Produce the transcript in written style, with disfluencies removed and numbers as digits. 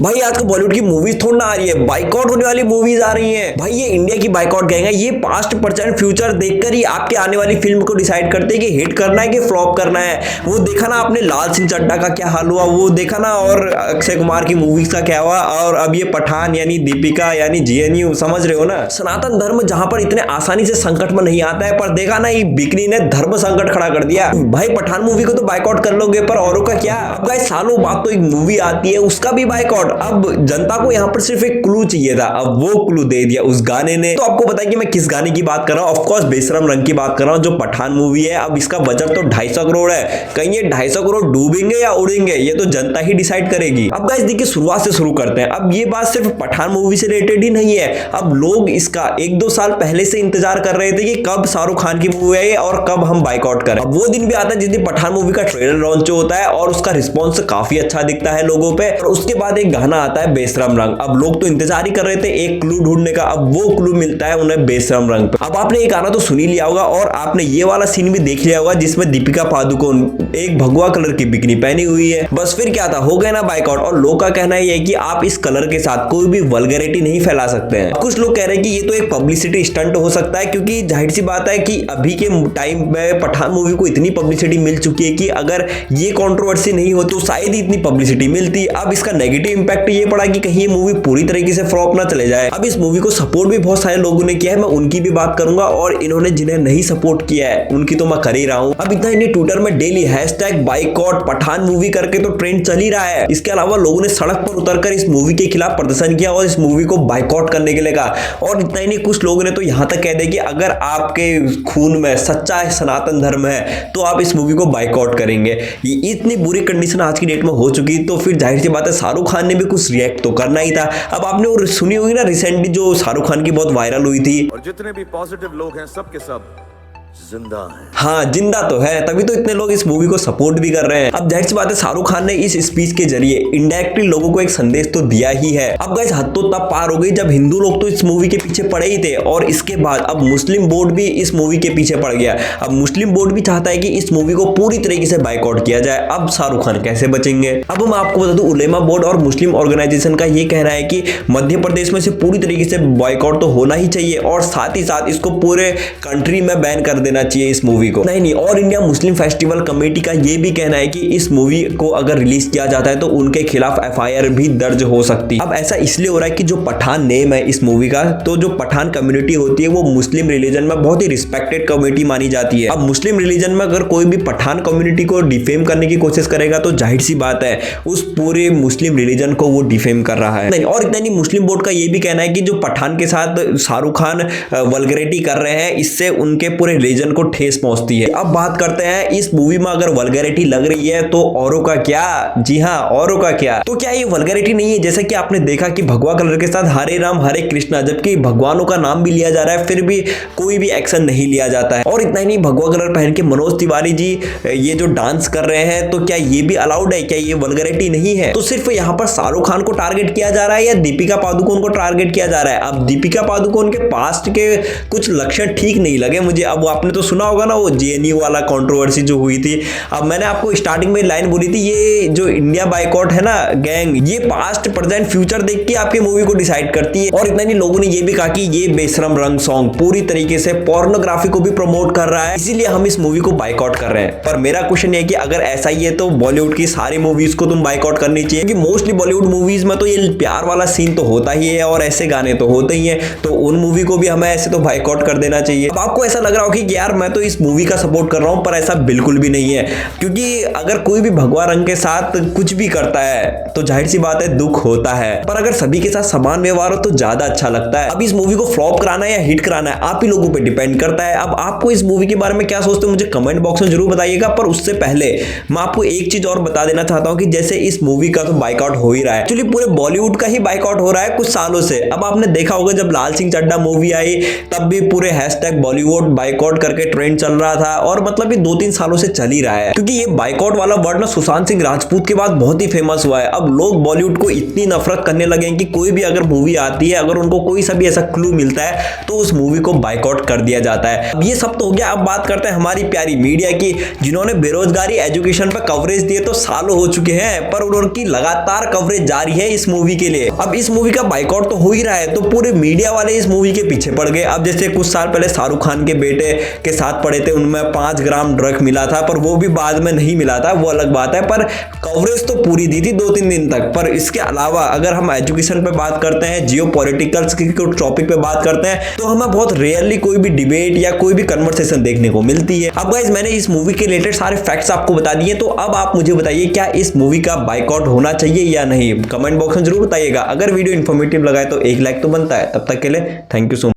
भाई आजकल बॉलीवुड की मूवीज थोड़ी ना आ रही है, बाइकआउट होने वाली मूवीज आ रही हैं। भाई ये इंडिया की बाइकआउट गैंग है, ये पास्ट प्रेजेंट फ्यूचर देखकर ही आपके आने वाली फिल्म को डिसाइड करते हैं कि हिट करना है कि फ्लॉप करना है। वो देखा ना आपने लाल सिंह चड्ढा का क्या हाल हुआ, वो देखा ना, और अक्षय कुमार की मूवीज का क्या हुआ, और अब ये पठान यानी दीपिका यानी जेएनयू, समझ रहे हो ना। सनातन धर्म जहां पर इतने आसानी से संकट में नहीं आता है, पर देखा ना ये बिकनी ने धर्म संकट खड़ा कर दिया। भाई पठान मूवी को तो बाइकआउट कर लोगे, पर औरों का क्या। अब गाइस सालों बाद तो एक मूवी आती है, उसका भी बाइकआउट। अब जनता को यहाँ पर सिर्फ एक क्लू चाहिए था, अब वो क्लू दे दिया उस गाने ने। तो आपको पता है कि मैं किस गाने की बात कर रहा हूँ, ऑफकोर्स बेशरम रंग की बात कर रहा हूँ, जो पठान मूवी है। अब इसका बजट तो 250 करोड़ है, कहीं ये 250 करोड़ डूबेंगे या उड़ेंगे ये तो जनता ही डिसाइड करेगी। अब गाइस देखिए शुरुआत से शुरू करते हैं। अब ये बात सिर्फ पठान मूवी से रिलेटेड ही नहीं है, अब लोग इसका 1-2 साल पहले से इंतजार कर रहे थे कि कब शाहरुख खान की मूवी आई और कब हम बाइकआउट करें। अब वो दिन भी आता है जिस दिन पठान मूवी का ट्रेलर लॉन्च होता है और उसका रिस्पॉन्स काफी अच्छा दिखता है लोगों पे, और उसके बाद एक गाना आता है बेशरम रंग। अब लोग तो इंतजार ही कर रहे थे एक क्लू ढूंढने का, अब वो क्लू मिलता है उन्हें बेशरम रंग पे। अब आपने ये गाना तो सुन ही लिया होगा और आपने ये वाला सीन भी देख लिया होगा जिसमें दीपिका पादुकोण एक भगवा कलर की बिकनी पहनी हुई है। बस फिर क्या था, हो गया ना बाइकआउट। और लोग का कहना है कि आप इस कलर के साथ कोई भी वल्गैरिटी नहीं फैला सकते हैं। कुछ लोग कह रहे हैं कि ये तो एक पब्लिसिटी स्टंट हो सकता है, क्योंकि जाहिर सी बात है कि अभी के टाइम में पठान मूवी को इतनी पब्लिसिटी मिल चुकी है कि अगर ये कंट्रोवर्सी नहीं हो तो शायद ही इतनी पब्लिसिटी मिलती। अब इसका नेगेटिव इंपैक्ट ये पड़ा कि कहीं ये मूवी पूरी तरीके से फ्लॉप ना चले जाए। अब इस मूवी को सपोर्ट भी बहुत सारे लोगों ने किया है, मैं उनकी भी बात करूंगा, और इन्होंने जिन्हें नहीं सपोर्ट किया है उनकी तो मैं कर ही रहा हूं। अब इतना ही ट्विटर में डेली #बाइकआउट पठान मूवी करके तो ट्रेंड चल ही रहा है। इसके अलावा लोगों ने सड़क पर उतरकर इस मूवी के खिलाफ प्रदर्शन किया और इस मूवी को बाइकआउट करने के लिए कहा। और इतना ही नहीं, कुछ लोगों ने तो यहां तक कह दिया कि अगर आपके खून में सच्चा सनातन धर्म है तो आप इस मूवी को बाइकआउट करेंगे। ये इतनी बुरी कंडीशन आज की डेट में हो चुकी, तो फिर जाहिर सी बात है शाहरुख खान ने भी कुछ रिएक्ट तो करना ही था। अब आपने वो सुनी होगी ना रिसेंटली जो शाहरुख खान की बहुत वायरल हुई थी, और जितने भी पॉजिटिव लोग हैं सब के सब जिंदा है। हाँ जिंदा तो है, तभी तो इतने लोग इस मूवी को सपोर्ट भी कर रहे हैं। अब जाहिर सी बात है शाहरुख खान ने इस स्पीच के जरिए इनडायरेक्टली लोगों को एक संदेश तो दिया ही है। अब गाइस हद तो तब पार हो गई जब हिंदू लोग तो इस मूवी के पीछे पड़े ही थे, और इसके बाद अब मुस्लिम बोर्ड भी इस मूवी के पीछे पड़ गया। अब मुस्लिम बोर्ड भी चाहता है कि इस मूवी को पूरी तरीके से बाइकआउट किया जाए। अब शाहरुख खान कैसे बचेंगे। अब मैं आपको बता दूं, उलेमा बोर्ड और मुस्लिम ऑर्गेनाइजेशन का ये कहना है कि मध्य प्रदेश में से पूरी तरीके से बाइकआउट तो होना ही चाहिए, और साथ ही साथ इसको पूरे कंट्री में बैन कर देना चाहिए इस मूवी को। नहीं, और इंडिया मुस्लिम फेस्टिवल कमेटी का ये भी कहना है कि इस मूवी को अगर रिलीज किया जाता है तो उनके खिलाफ FIR भी दर्ज हो सकती है। अब ऐसा इसलिए हो रहा है कि जो पठान नेम है इस मूवी का, तो जो पठान कम्युनिटी होती है वो मुस्लिम रिलीजन में बहुत ही रिस्पेक्टेड कम्युनिटी मानी जाती है। अब मुस्लिम रिलीजन में अगर कोई भी पठान कम्युनिटी को डिफेम करने की कोशिश करेगा तो जाहिर सी बात है उस पूरे मुस्लिम रिलीजन को वो डिफेम कर रहा है। नहीं, और इतना नहीं, मुस्लिम बोर्ड का ये भी कहना है कि जो पठान के साथ शाहरुख खान वल्गैरिटी कर रहे हैं, इससे उनके पूरे रिलीजन को ठेस पहुंचती है। अब बात करते हैं इस मूवी में अगर वल्गैरिटी लग रही है तो औरों का क्या। जी हां, औरों का क्या। तो क्या ये वल्गैरिटी नहीं है? जैसे कि आपने देखा कि भगवा कलर के साथ हरे राम हरे कृष्णा, जबकि भगवानों का नाम भी लिया जा रहा है, फिर भी कोई भी एक्शन नहीं लिया जाता है। और इतना ही नहीं, भगवा कलर पहन के मनोज तिवारी जी ये जो डांस कर रहे हैं, तो क्या ये भी अलाउड है? क्या ये वल्गैरिटी नहीं है? तो सिर्फ यहां पर शाहरुख खान को टारगेट किया जा रहा है या दीपिका पादुकोण को टारगेट किया जा रहा है? अब दीपिका पादुकोण के पास्ट के कुछ लक्षण ठीक नहीं लगे मुझे। अब आपने तो सुना होगा ना वो जेएनयू वाला कंट्रोवर्सी जो हुई थी। अब मैंने आपको स्टार्टिंग में लाइन बोली थी, ये जो इंडिया बाइकआउट है ना गैंग, ये पास्ट प्रेजेंट फ्यूचर देख के आपकी मूवी को डिसाइड करती है। और इतना नहीं, लोगों ने ये भी कहा कि ये बेशरम रंग सॉन्ग पूरी तरीके से पोर्नोग्राफी को भी प्रमोट कर रहा है, इसीलिए हम इस मूवी को बाइकआउट कर रहे हैं। पर मेरा क्वेश्चन ये है कि अगर ऐसा ही है तो बॉलीवुड की सारी मूवीज को तुम बाइकआउट करनी चाहिए, क्योंकि मोस्टली बॉलीवुड मूवीज में तो ये प्यार वाला सीन तो होता ही है और ऐसे गाने तो होते ही है, तो उन मूवी को भी हमें ऐसे तो बाइकआउट कर देना चाहिए। अब आपको ऐसा लग रहा हो कि यार मैं तो इस मूवी का सपोर्ट कर रहा हूं, पर ऐसा बिल्कुल भी नहीं है, क्योंकि अगर कोई भी भगवा रंग के साथ कुछ भी करता है तो जाहिर सी बात है दुख होता है, पर अगर सभी के साथ समान व्यवहार हो तो ज्यादा अच्छा लगता है। अब इस मूवी को फ्लॉप कराना है या हिट कराना है आप ही लोगों पे डिपेंड करता है। अब आपको इस मूवी के बारे में क्या सोचते हो मुझे कमेंट बॉक्स में जरूर बताइएगा। पर उससे पहले मैं आपको एक चीज और बता देना चाहता हूं कि जैसे इस मूवी का तो बाइकआउट हो ही रहा है, एक्चुअली पूरे बॉलीवुड का ही बाइकआउट हो रहा है कुछ सालों से। अब आपने देखा होगा जब लाल सिंह चड्ढा मूवी आई तब भी पूरे #बॉलीवुड बाइकआउट बाइकआउट करके ट्रेंड चल रहा था और मतलब ये 2-3 सालों से चल ही रहा है, क्योंकि ये बाइकआउट वाला वर्ड ना सुशांत सिंह राजपूत के बाद बहुत ही फेमस हुआ है। अब लोग बॉलीवुड को इतनी नफरत करने लगे हैं कि कोई भी अगर मूवी आती है, अगर उनको कोई सा भी ऐसा क्लू मिलता है तो उस मूवी को बाइकआउट कर दिया जाता है। अब ये सब तो हो गया। अब बात करते हैं हमारी प्यारी मीडिया की, जिन्होंने बेरोजगारी एजुकेशन पर कवरेज दिए तो सालों हो चुके हैं, पर उनकी लगातार कवरेज जारी है इस मूवी के लिए। अब इस मूवी का बाइकआउट तो हो ही रहा है, तो पूरे मीडिया वाले इस मूवी के पीछे पड़ गए। अब जैसे कुछ साल पहले शाहरुख खान के बेटे के साथ पड़े थे, उनमें 5 ग्राम ड्रग मिला था, पर वो भी बाद में नहीं मिला था, वो अलग बात है, पर कवरेज तो पूरी दी थी 2-3 दिन तक। पर इसके अलावा अगर हम एजुकेशन पे बात करते हैं, जियो पॉलिटिकल्स के टॉपिक पे बात करते हैं, तो हमें बहुत रेयरली कोई भी डिबेट या कोई भी कन्वर्सेशन देखने को मिलती है। अब गाइस मैंने इस मूवी के रिलेटेड सारे फैक्ट्स आपको बता दिए, तो अब आप मुझे बताइए क्या इस मूवी का बाइकआउट होना चाहिए या नहीं। कमेंट बॉक्स में जरूर बताइएगा। अगर वीडियो इन्फॉर्मेटिव लगा है तो एक लाइक तो बनता है। तब तक के लिए थैंक यू सो मच।